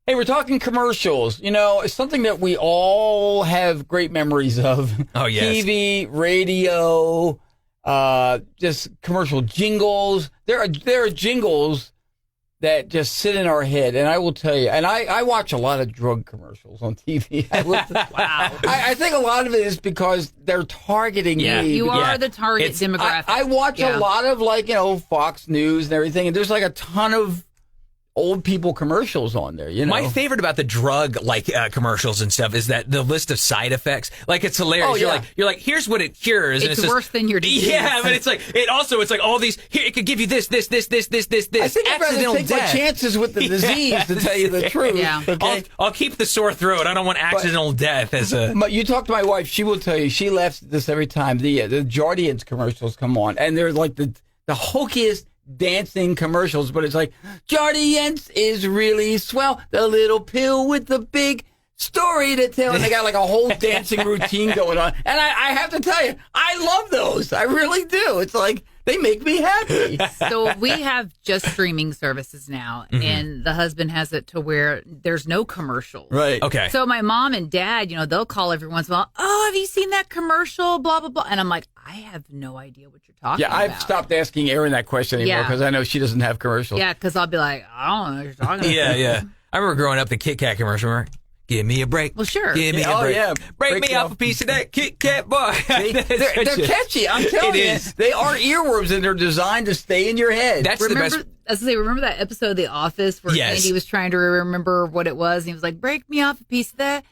Hey, we're talking commercials. You know, it's something that we all have great memories of. Oh, yes. TV, radio, just commercial jingles. There are jingles that just sit in our head. And I will tell you, and I watch a lot of drug commercials on TV. Wow. I think a lot of it is because they're targeting me. You are the target demographic. I watch a lot of, like, you know, Fox News and everything, and there's like a ton of old people commercials on there, you know. My favorite about the drug commercials and stuff is that the list of side effects. Like, it's hilarious. Oh, yeah. You're like, here's what it cures. It's worse than your disease. Yeah, but it's like all these. Here, it could give you this. I think I'd rather take my chances with the disease, to tell you the truth. Yeah. Okay? I'll keep the sore throat. I don't want accidental death as a. But you talk to my wife, she will tell you, she laughs at this every time. The Jardiance commercials come on, and they're like the hokiest dancing commercials, but it's like, Jardiance is really swell, the little pill with the big story to tell, and they got like a whole dancing routine going on, and I have to tell you, I love those. I really do. It's like, they make me happy. So we have just streaming services now, and the husband has it to where there's no commercials. Right. Okay. So my mom and dad, you know, they'll call every once in a while, oh, have you seen that commercial, blah, blah, blah. And I'm like, I have no idea what you're talking about. Yeah, I've stopped asking Erin that question anymore because I know she doesn't have commercials. Yeah, because I'll be like, I don't know what you're talking about. Yeah. I remember growing up, the Kit Kat commercial. Remember? Give me a break. Well, sure. Give me a break. Yeah. Break me off a piece of that Kit Kat bar. They're catchy. I'm telling you. is. They are earworms, and they're designed to stay in your head. That's the best. Remember that episode of The Office where Yes. Andy was trying to remember what it was, and he was like, break me off a piece of that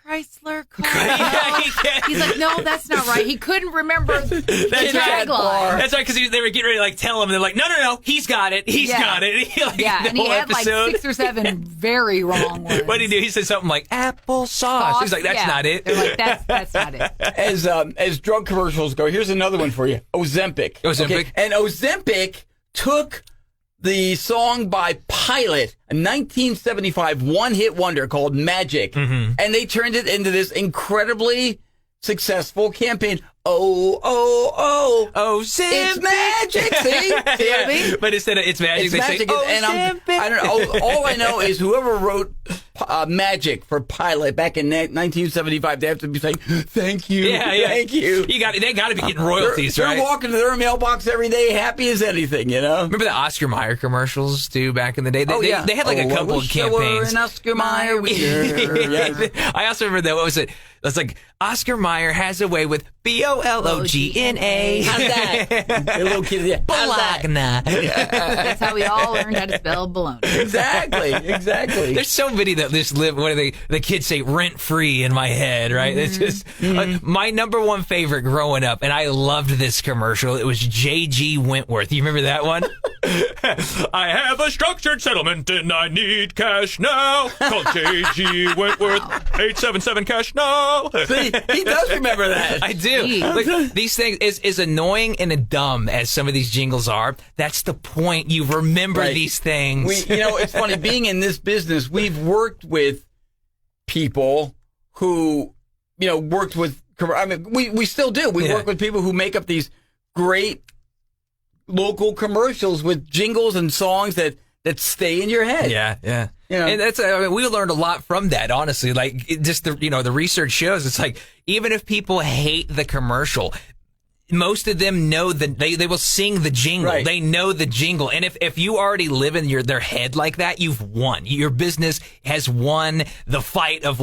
Chrysler car. He's like, no, that's not right. He couldn't remember the tagline. That's right, because they were getting ready to like tell him, and they're like, no, he's got it. He's got it. And he had like 6 or 7 very wrong ones. What did he do? He said something like applesauce. He's like, that's not it. They're like, that's not it. As drug commercials go, here's another one for you. Ozempic. Okay? And Ozempic took the song by Pilot, a 1975 one-hit wonder called Magic, and they turned it into this incredibly successul campaign. Oh, Ozempic. it's magic, see? But instead of it's magic, It's they magic, say and I don't know. All I know is whoever wrote Magic for Pilot back in 1975, they have to be saying, thank you, thank you. They got to be getting royalties, they're right? They're walking to their mailbox every day, happy as anything, you know? Remember the Oscar Mayer commercials, too, back in the day? They had like a couple of campaigns. An Oscar Mayer wiener. I also remember that. What was it? It's like, Oscar Mayer has a way with BOLOGNA. How's that? A little kid, yeah. Bologna. That's how we all learned how to spell bologna. Exactly. There's so many that just live, what do the kids say, rent free in my head, right? It's just my number one favorite growing up, and I loved this commercial. It was J.G. Wentworth. You remember that one? I have a structured settlement and I need cash now. Call J.G. Wentworth, 877 cash now. See, he does remember that. I do. Look, these things, as annoying and dumb as some of these jingles are, that's the point. You remember these things. It's funny, being in this business, we've worked with people who, worked with, I mean, we still do. We work with people who make up these great local commercials with jingles and songs that stay in your head. Yeah. And that's, we learned a lot from that, honestly. Like, the research shows it's like, even if people hate the commercial, most of them know that they will sing the jingle. Right. They know the jingle. And if you already live in their head like that, you've won. Your business has won the fight of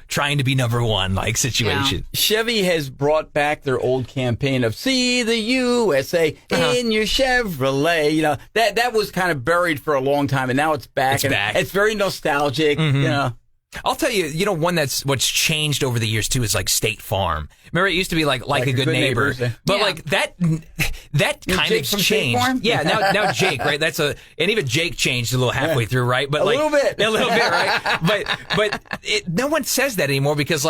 trying to be number one situation. Yeah. Chevy has brought back their old campaign of see the USA in your Chevrolet. That was kind of buried for a long time, and now it's back. It's back. It's very nostalgic, I'll tell you, one what's changed over the years too is like State Farm. Remember, it used to be like a good neighbor, but like that kind Jake of from State changed. Farm? Yeah, now Jake, right? And even Jake changed a little halfway through, right? But a little bit, right? But no one says that anymore because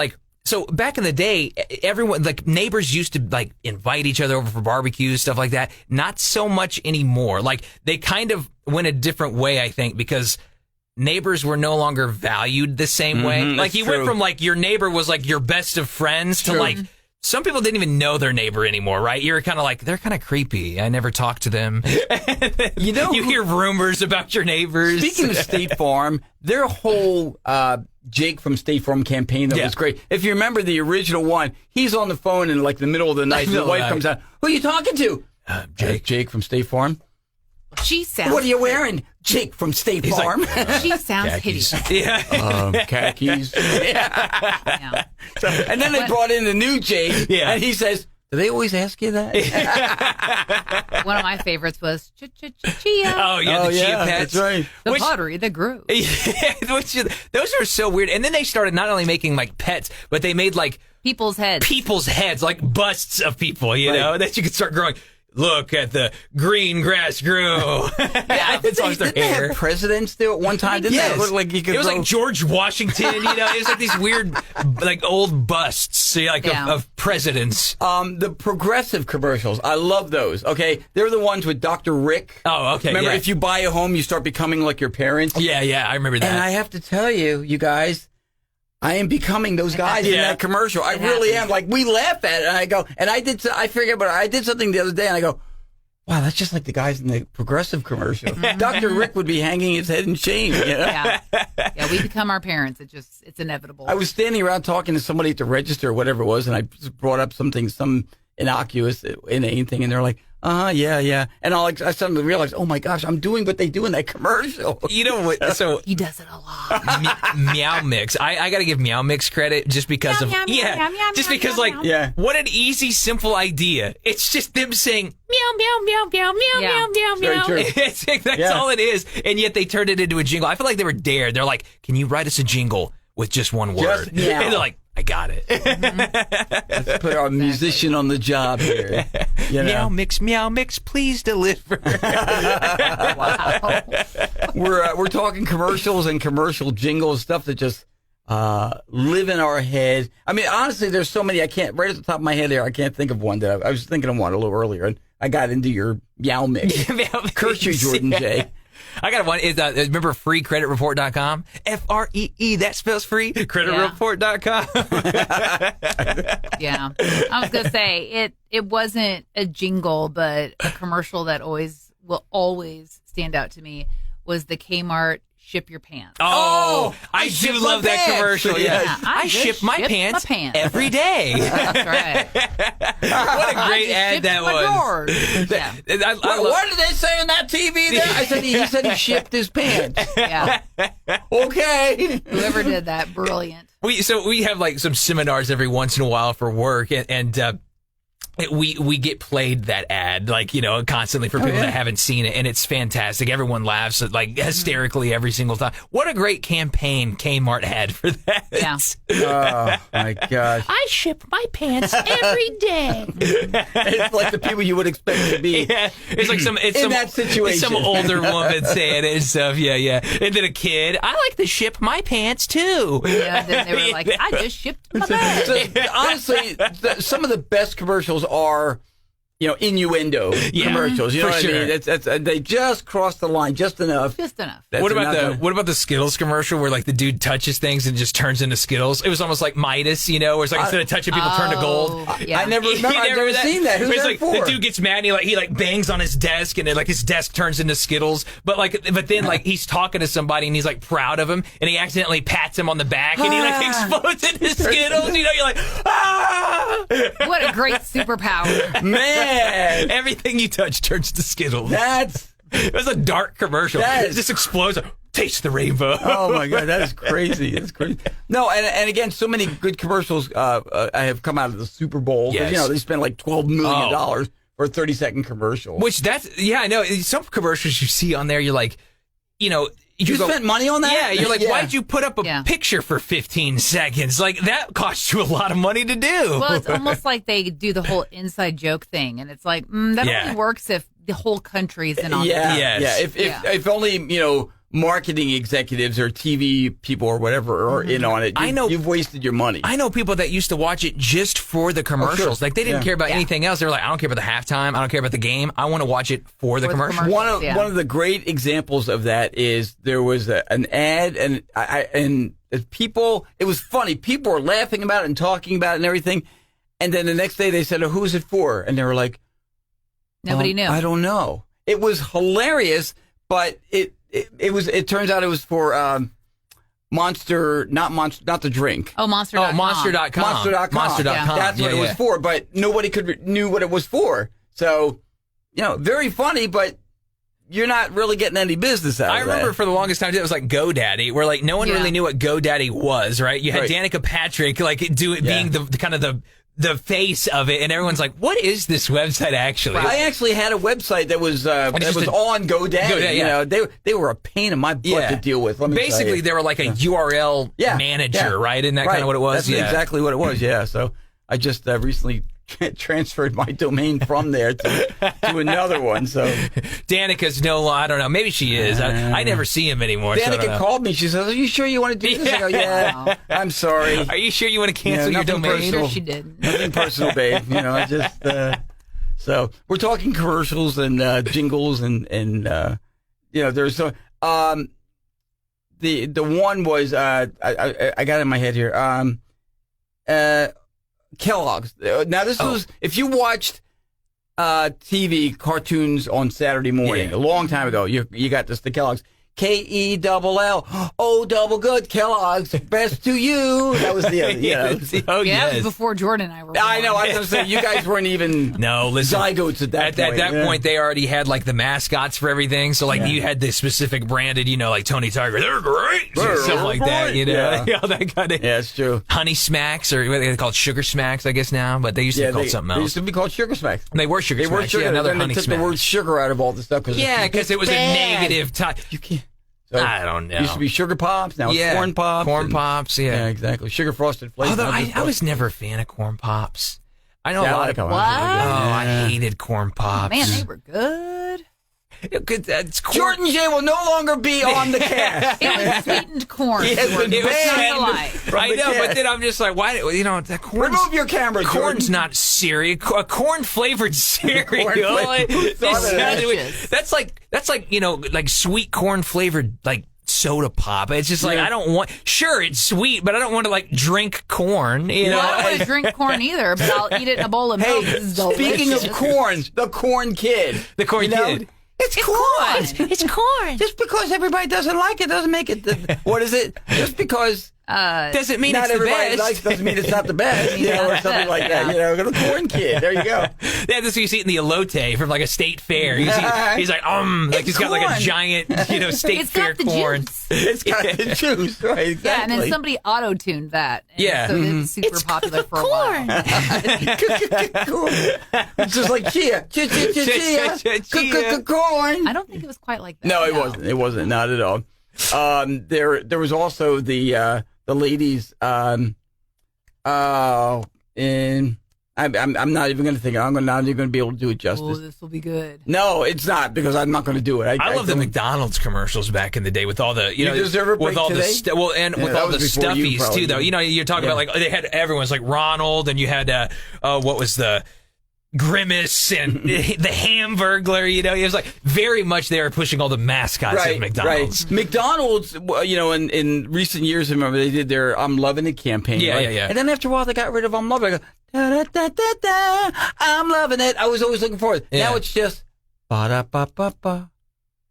so back in the day, everyone, neighbors used to invite each other over for barbecues, stuff like that. Not so much anymore. They kind of went a different way, I think, because neighbors were no longer valued the same way. You went from your neighbor was your best of friends to some people didn't even know their neighbor anymore, right? You're kind of like, they're kind of creepy. I never talk to them. You hear rumors about your neighbors. Speaking of State Farm, their whole Jake from State Farm campaign that was great. If you remember the original one, he's on the phone in like the middle of the night. His wife comes out. Who are you talking to? Jake from State Farm. She sounds. What are you wearing? Jake from State Farm. Like, she sounds hideous. Yeah. Khakis. Yeah. So, and then they brought in the new Jake, and he says, "Do they always ask you that?" One of my favorites was chia. Oh yeah, the chia pets. That's right. The pottery that grew. Those are so weird. And then they started not only making like pets, but they made like people's heads, like busts of people. You know that you could start growing. Look at the green grass grow. Didn't they have presidents there at one time? Didn't they look like you could? It was like George Washington. It was like these weird, like old busts, of presidents. The progressive commercials, I love those. Okay, they're the ones with Dr. Rick. Oh, okay. Remember, if you buy a home, you start becoming like your parents. Yeah, I remember that. And I have to tell you, you guys, I am becoming those guys in that commercial. I really am. Like, we laugh at it, and I go, and I did something the other day, and I go, wow, that's just like the guys in the progressive commercial. Dr. Rick would be hanging his head in shame, you know? Yeah, we become our parents. It's inevitable. I was standing around talking to somebody at the register or whatever it was, and I just brought up some innocuous, inane thing, and they're like, yeah. And I suddenly realized, oh my gosh, I'm doing what they do in that commercial. You know what? So he does it a lot. Meow Mix. I got to give Meow Mix credit just because what an easy, simple idea. It's just them saying meow, meow, meow, meow, meow, meow, meow, meow. That's all it is. And yet they turned it into a jingle. I feel like they were dared. They're like, can you write us a jingle with just one word? And they're like, I got it. Let's put our musician on the job here. You know? Meow Mix, please deliver. Wow. We're talking commercials and commercial jingles, stuff that just live in our head. I mean, honestly, there's so many. I can't, right at the top of my head here, I can't think of one that I was thinking of one a little earlier, and I got into your Meow Mix. Curse you, Jordan J. I got one. Remember freecreditreport.com? FREE, that spells free. Creditreport.com. Yeah. I was going to say, it wasn't a jingle, but a commercial that will always stand out to me was the Kmart Ship Your Pants. Oh, I do love that commercial. Yes. I ship my pants every day. That's right. What a great ad that was. Yeah. What did they say on that TV there? I said he said he shipped his pants. Yeah. Okay. Whoever did that, brilliant. We have like some seminars every once in a while for work, and we get played that ad, constantly for people that haven't seen it, and it's fantastic. Everyone laughs hysterically every single time. What a great campaign Kmart had for that. Yeah. Oh my gosh. I ship my pants every day. It's like the people you would expect to be. Yeah. It's like that situation. It's some older woman saying it and stuff. Yeah. And then a kid, I like to ship my pants too. Yeah. Then they were like, I just shipped my bag. So, honestly, some of the best commercials are, innuendo commercials. You know what I mean? It's they just cross the line just enough. Just enough. What about the Skittles commercial where the dude touches things and just turns into Skittles? It was almost like Midas, where it's instead of touching people, turn to gold. Yeah. I never remember. I've never seen that. Who's that for? The dude gets mad and he bangs on his desk and his desk turns into Skittles. But then he's talking to somebody and he's proud of him and he accidentally pats him on the back and he explodes into Skittles. You're like, ah! What a great superpower, man! Everything you touch turns to Skittles. It was a dark commercial. It just explodes. Taste the rainbow. Oh my God, that is crazy. That's crazy. No, and again, so many good commercials have come out of the Super Bowl. Yes. They spent $12 million for a 30-second commercial. I know. Some commercials you see on there, you're like, You spent money on that? Yeah, you're like, why'd you put up a picture for 15 seconds? That cost you a lot of money to do. Well, it's almost like they do the whole inside joke thing, and it's like, that only works if the whole country's in on it. If only, marketing executives or TV people or whatever are in on it. I know you've wasted your money. I know people that used to watch it just for the commercials. They didn't care about anything else. They were like, I don't care about the halftime. I don't care about the game. I want to watch it for the commercials. One of the great examples of that is there was an ad and people, it was funny. People were laughing about it and talking about it and everything. And then the next day they said, who's it for? And they were like, Nobody knew. I don't know. It was hilarious, but it turns out it was for Monster, not the drink. Oh, Monster.com. Oh, Monster.com. Monster.com. Monster.com. That's what it was for, but nobody knew what it was for. So, very funny, but you're not really getting any business out of it. I remember for the longest time, it was like GoDaddy, where like no one really knew what GoDaddy was, right? You had Danica Patrick being the kind of the face of it, and everyone's like, "What is this website actually?" I actually had a website that was on GoDaddy. They were a pain in my butt to deal with. Basically, they were like a URL manager, right? Isn't that kind of what it was? That's exactly what it was. Yeah. So I just recently transferred my domain from there to another one. So Danica's I don't know. Maybe she is. I never see him anymore. Danica called me. She says, "Are you sure you want to do this?" I go, "Yeah, I'm sorry." Are you sure you want to cancel your domain? Personal. She did. Nothing personal, babe. I just so we're talking commercials and jingles and there's the one was I got it in my head here. Kellogg's. Now this was if you watched TV cartoons on Saturday morning a long time ago. You got the Kellogg's. KELL double good Kellogg's best to you. That was the That was before Jordan and I were born. I know. I was going to say you guys weren't even zygotes at that point. At that point, they already had like the mascots for everything. So like you had the specific branded, like Tony Tiger. They're great, something like that. That kind of. Yeah, it's true. Honey Smacks, or what they called Sugar Smacks, I guess now, but they used to be called something else. They used to be called Sugar Smacks. They were Sugar Smacks. Another Honey Smacks. They took the word sugar out of all the stuff because it was a negative type. You can't. So I don't know. Used to be Sugar Pops, now it's Corn Pops. Corn Pops, Yeah, exactly. Sugar Frosted Flakes. Although I was never a fan of Corn Pops. I know a lot of What? I hated Corn Pops. Man, they were good. Jordan J will no longer be on the cast. It was sweetened corn. It was not alike. I know, but then I'm just like, why? The corn. Remove your camera, Jordan. Corn's not cereal. Corn flavored cereal. That's like like sweet corn flavored like soda pop. It's just like I don't want. Sure, it's sweet, but I don't want to like drink corn. I don't want to drink corn either, but I'll eat it in a bowl of milk. Speaking of corn, the Corn Kid. The Corn Kid. It's corn. It's corn. Just because everybody doesn't like it doesn't make it. What is it? Just because doesn't mean not it's the everybody best. likes doesn't mean it's not the best. Or something like that. The Corn Kid. There you go. Yeah, this you see it in the elote from like a state fair. He's like like he's got like a giant state fair corn. It's got the juice, right? Exactly. Yeah, and then somebody auto-tuned that. Yeah, so it's super popular for a while. It's just like chia, corn. I don't think it was quite like that. No, it wasn't. It wasn't. Not at all. There was also the ladies. And I'm not even going to think. I'm not even going to be able to do it justice. Oh, this will be good. No, it's not because I'm not going to do it. I love the McDonald's commercials back in the day with all the deserve a break with all today? with all the stuffies too. Though you're talking about like they had everyone's like Ronald, and you had what was the Grimace and the Hamburglar. It was like very much they were pushing all the mascots of McDonald's. Right. McDonald's, in recent years, remember they did their "I'm Loving It" campaign. Yeah, right? yeah. And then after a while, they got rid of "I'm Loving It." I go, da, da, da, da, da, I'm loving it. I was always looking for it. Yeah. Now it's just ba da ba ba ba.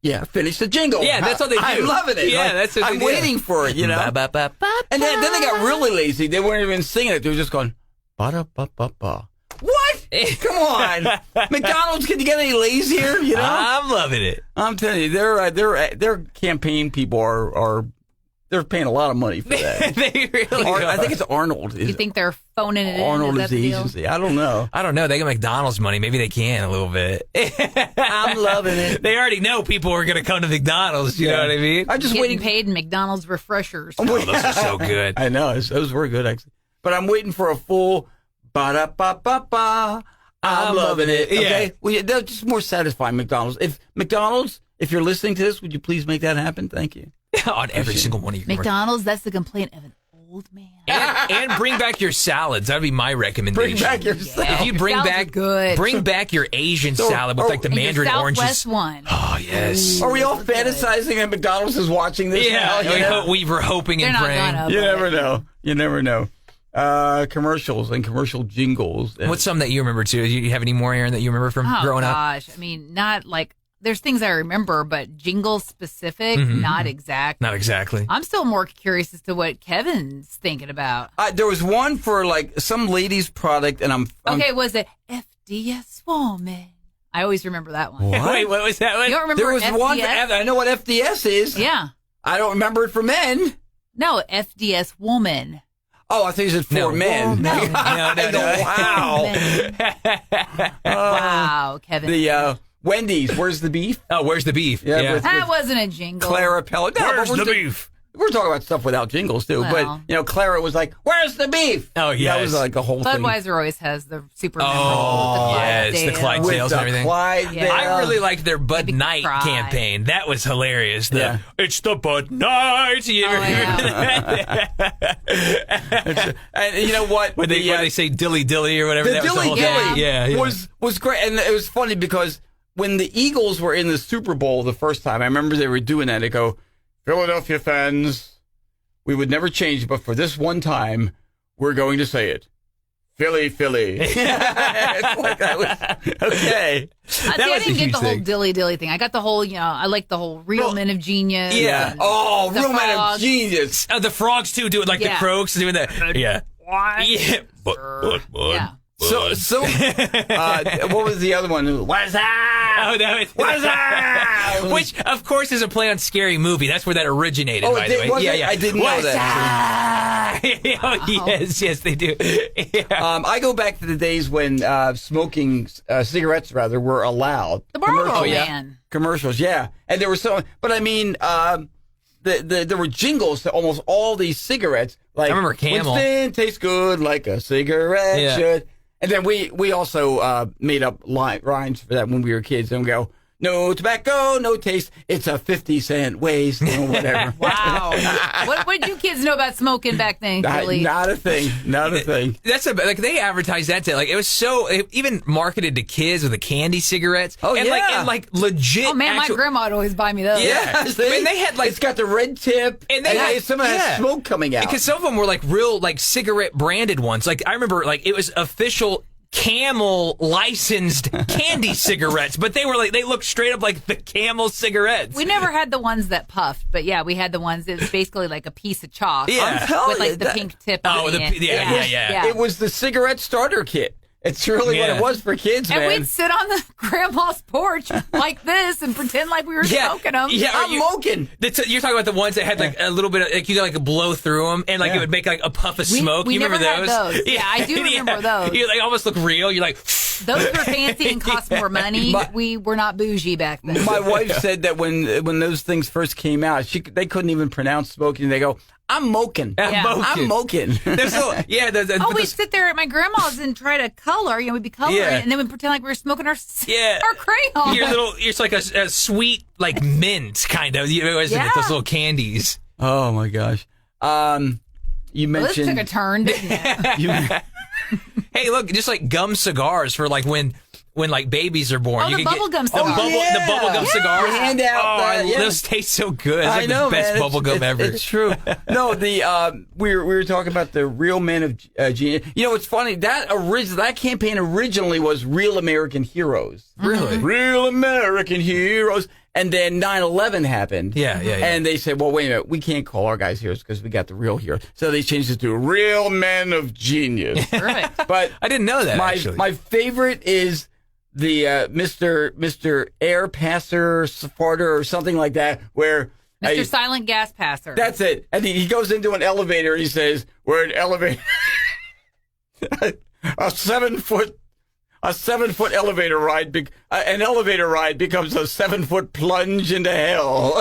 Yeah, finish the jingle. Yeah, that's what they do. I'm loving it. Yeah, that's what I'm they do. waiting for it. Ba, ba, ba, ba, and then they got really lazy. They weren't even singing it. They were just going ba da ba ba ba. What? Come on, McDonald's. Can you get any lazier? I'm loving it. I'm telling you, their campaign people are they're paying a lot of money for that. They really are. I think it's Arnold. You think they're phoning it in? Arnold is is the agency. I don't know. They got McDonald's money. Maybe they can a little bit. I'm loving it. They already know people are going to come to McDonald's. You know what I mean? I'm just getting waiting. paid in McDonald's refreshers. Oh, those are so good. I know. Those were good, actually. But I'm waiting for a full ba-da-ba-ba-ba. I'm loving it. Okay? Yeah. Well, they're just more satisfying, McDonald's. If you're listening to this, would you please make that happen? Thank you. On every single one of your McDonald's, that's the complaint of an old man. And bring back your salads. That'd be my recommendation. Bring back your salad. If you bring back your Asian salad with like the mandarin Southwest oranges. one. Oh yes. Are we all fantasizing that McDonald's is watching this? Yeah, now, we were hoping and They're not praying. gonna, You but- never know. You never know. commercials and commercial jingles. And What's some that you remember too? Do you have any more, Aaron, that you remember from growing up? Gosh, I mean, not like there's things I remember, but Jingles specific, not exact. Not exactly. I'm still more curious as to what Kevin's thinking about. there was one for like some lady's product, and I'm Okay, was it FDS Woman? I always remember that one. What? Wait, what was that one? You don't remember There was FDS? one. I know what FDS is. Yeah. I don't remember it for men. No, FDS Woman. Oh, I think you said for men. No. Wow. Wow, Kevin. The Wendy's. Where's the beef? Oh, where's the beef? Yeah, with that wasn't a jingle. Clara Pellet. No, Where's but the beef? We're talking about stuff without jingles too, Well. but Clara was like, "Where's the beef?" Oh, yes. That was like the whole thing. Budweiser always has the super Oh, yes, the Clydesdales With and the everything. Clydesdale. Yeah. I really liked their Bud Maybe Night cry. campaign. That was hilarious. Yeah. It's the Bud Night. You ever yeah. And you know what? When they say dilly dilly or whatever. The that was the dilly whole dilly thing. Yeah. was great, and it was funny because when the Eagles were in the Super Bowl the first time, I remember they were doing that. They go, "Philadelphia fans, we would never change, but for this one time, we're going to say it. Philly, Philly." It's like that was okay. I didn't get the whole dilly dilly thing. I got the whole, I like the whole real men of genius. Yeah. and Oh, the real man of frogs. genius. The frogs too, doing like the Yeah. croaks doing that. Yeah. Yeah. Bud. Yeah. So, what was the other one? What's that? Oh, that was, What's that? Which, of course, is a play on Scary Movie. That's where that originated, Oh, by it the did- way. was Yeah, it? yeah. I didn't know What's that. Oh, yes, they do. Yeah. I go back to the days when smoking cigarettes were allowed. The Marlboro Commercial, Man. Commercials, yeah, and there were so. But I mean, there were jingles to almost all these cigarettes. Like I remember Camel. Winston tastes good like a cigarette Yeah. should. And then we also made up rhymes for that when we were kids, and we go, "No tobacco, no taste. It's a 50-cent waste," or whatever. Wow. what did you kids know about smoking back then, Kelly? Not a thing. Not a thing. That's like they advertised that to it was even marketed to kids with the candy cigarettes. Oh, and yeah. like legit. Oh man, actual, my grandma would always buy me those. Yeah. See? I mean, they had, like- it's got the red tip, And they had- some of that yeah. smoke coming out. Because some of them were like real like cigarette branded ones. Like I remember like it was official Camel licensed candy cigarettes, but they looked straight up like the Camel cigarettes. We never had the ones that puffed, but yeah, we had the ones that was basically like a piece of chalk. Yeah. I'm telling With like you, the that- pink tip. Oh, on the- it. yeah. It was the cigarette starter kit. It's really what Yeah. it was for kids, And man. we'd sit on the grandma's porch like this and pretend like we were smoking them. Yeah, I'm smoking. You're talking about the ones that had like a little bit of, like you got like blow through them and like Yeah. it would make like a puff of We- smoke. we You remember never had those? those. Yeah, I do remember those. You like almost look real. You're like, Those were fancy and cost more money. My- We were not bougie back then. My wife said that when those things first came out, they couldn't even pronounce smoking. They go, "I'm moking. Yeah. I'm moking." there's little, yeah. Oh, we'd sit there at my grandma's and try to color. We'd be coloring, Yeah. and then we'd pretend like we were smoking our Yeah. crayon. It's like a sweet like mint kind of. Wasn't it? Yeah. Those little candies. Oh my gosh. You Well, this mentioned took a turn, didn't it? you, Hey, look, just like gum cigars for like when like babies are born. Oh, you the can get bubblegum cigars. the bubblegum cigars. Hand out Oh, that, yeah. those taste so good. It's I like know, the best man. bubblegum ever. It's true. No, we were talking about the real men of genius. You know, it's funny that campaign originally was Real American Heroes. Really? Real American Heroes. And then 9/11 happened. Yeah. And they said, well, wait a minute, we can't call our guys heroes because we got the real heroes. So they changed it to Real Men of Genius. Perfect. But I didn't know that. Actually. my favorite is the Mr. Air Passer Farter or something like that, where Mr. Silent Gas Passer. that's it. And he goes into an elevator and he says, "We're an elevator, a 7-foot elevator ride. An elevator ride becomes a 7-foot plunge into hell."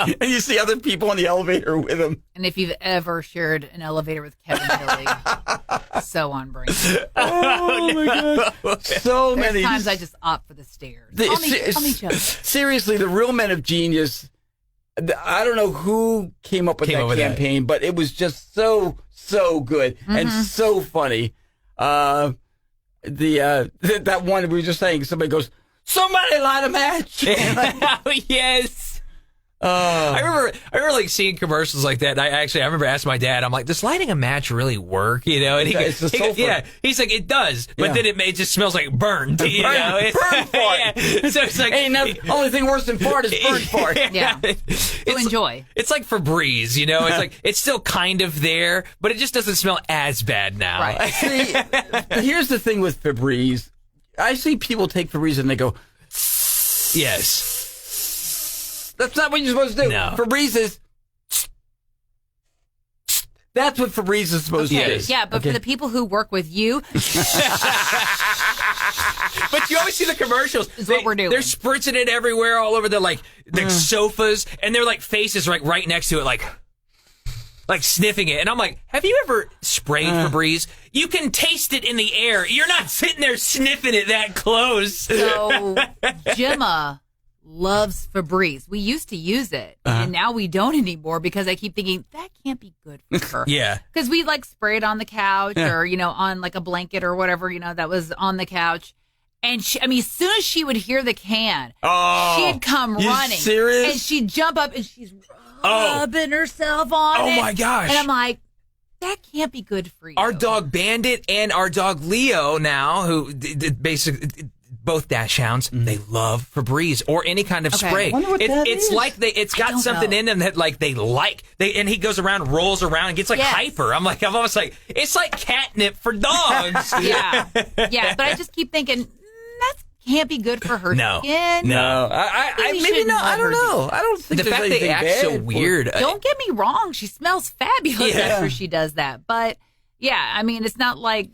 And you see other people in the elevator with him. And if you've ever shared an elevator with Kevin Hilly, so on brand. Oh my god! So There's many times I just opt for the stairs. The- Call me Joe. Seriously, the Real Men of Genius. I don't know who came up with that campaign, but it was just so good and so funny. That one we were just saying, somebody goes, "Somebody light a match." Oh, yes. I remember like seeing commercials like that. And I remember asking my dad, I'm like, does lighting a match really work? You know, and It's the sulfur. he's like, it does, but then it just smells like burned. You know? Burn fart. Yeah. So it's like, Ain't nothing, only thing worse than fart is burn fart. Yeah. To enjoy. It's like Febreze, you know. It's like it's still kind of there, but it just doesn't smell as bad now. Right. See, here's the thing with Febreze. I see people take Febreze and they go, Yes. that's not what you're supposed to do. No. Febreze is, that's what Febreze is supposed to do. Yeah, but for the people who work with you, But you always see the commercials. Is what we're doing. They're spritzing it everywhere, all over the sofas, and they're like faces right next to it, like sniffing it. And I'm like, have you ever sprayed Febreze? You can taste it in the air. You're not sitting there sniffing it that close. so Gemma loves Febreze. We used to use it, and now we don't anymore because I keep thinking that can't be good for her. Yeah. Because we like spray it on the couch or, on like a blanket or whatever, that was on the couch. And as soon as she would hear the can, she'd come you running. serious? And she'd jump up and she's rubbing herself on it. Oh my gosh. And I'm like, that can't be good for you. Our dog Bandit and our dog Leo now, who basically both dash hounds, they love Febreze or any kind of spray. I wonder what that it's is. like it's got don't something know. in them that like and he goes around, rolls around, and gets like hyper. I'm almost like it's like catnip for dogs. Yeah. But I just keep thinking, that can't be good for her No. skin. No, We maybe shouldn't not. I let don't her do know. I don't think The there's fact they anything act bad so for- weird. Don't get me wrong. She smells fabulous Yeah. after she does that. But yeah, it's not like,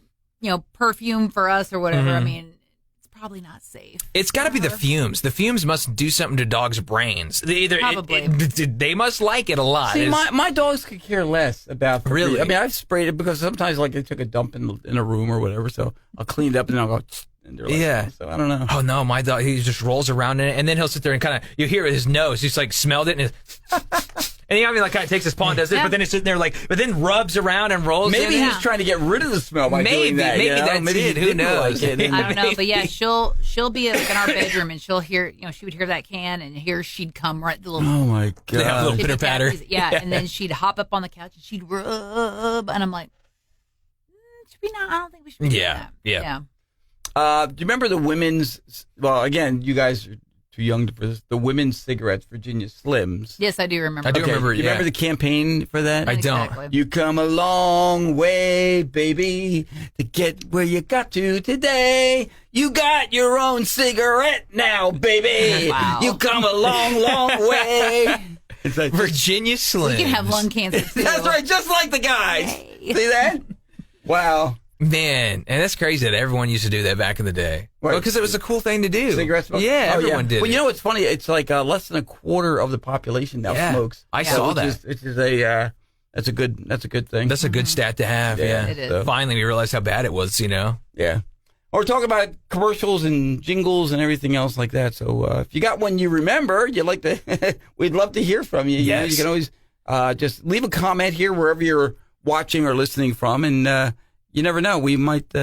perfume for us or whatever. It's probably not safe. It's got to be the fumes. The fumes must do something to dogs' brains. Probably. They must like it a lot. See, It's- my dogs could care less about Febreze. Really? I've sprayed it because sometimes like they took a dump in a room or whatever, so I'll clean it up and then I'll go. And they're like, Yeah. So I don't know. Oh no, my dog, he just rolls around in it, and then he'll sit there and kind of, you hear his nose, he's like smelled it, and he like kind of takes his paw and does this, Yeah. but then he's sitting there but then rubs around and rolls Maybe in he's it. trying to get rid of the smell by doing that. Maybe you know? that's maybe it. he Who didn't knows? like it. I don't know, but yeah, she'll be like in our bedroom and she'll hear, she would hear that can and here she'd come right the little. Oh my They have a little god! pitter patter. Yeah, and then she'd hop up on the couch and she'd rub, and I'm like, should we not? I don't think we should. Be doing that. Yeah. Do you remember the women's? Well, again, you guys are too young for this. The women's cigarettes, Virginia Slims. Yes, I do remember. I do that. remember. Do you remember the campaign for that? I don't. Exactly. You come a long way, baby, to get where you got to today. You got your own cigarette now, baby. Wow. You come a long, long way. It's like, Virginia Slim. You can have lung cancer too. that's right, just like the guys. Yay. See that? Wow. Man, and that's crazy that everyone used to do that back in the day. Right. Because it was a cool thing to do. Cigarette smoke? Yeah, Oh, everyone did. Well, it. you know what's funny? It's like less than a quarter of the population now Yeah, smokes. I saw which that. Which is a that's a good thing. That's a good stat to have. Yeah, Yeah, it is. so- Finally, we realized how bad it was. Yeah. Well, we're talking about commercials and jingles and everything else like that. So if you got one you remember, you'd like to, we'd love to hear from you. You know, Yes. you can always just leave a comment here wherever you're watching or listening from, and you never know, we might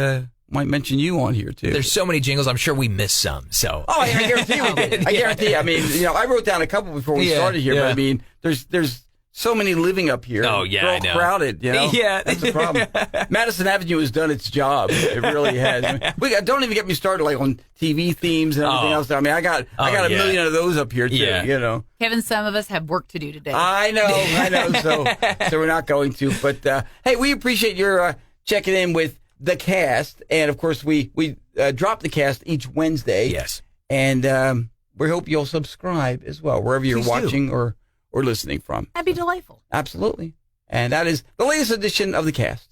mention you on here too. There's so many jingles. I'm sure we missed some. So. Oh, I guarantee we did. I guarantee. I mean, I wrote down a couple before we Yeah, started here, but yeah. I mean, there's so many living up here. Oh, yeah, They're all I know. crowded. Yeah. that's the problem. Madison Avenue has done its job. It really has. I mean, don't even get me started like on TV themes and everything else. I mean, I got a yeah. million of those up here too. Yeah. You know. Kevin, some of us have work to do today. I know. So we're not going to. But hey, we appreciate your checking in with the Kast, and of course we drop the Kast each Wednesday. Yes. And we hope you'll subscribe as well wherever you're Please do. watching or listening from. That'd be delightful. Absolutely. And that is the latest edition of the Kast.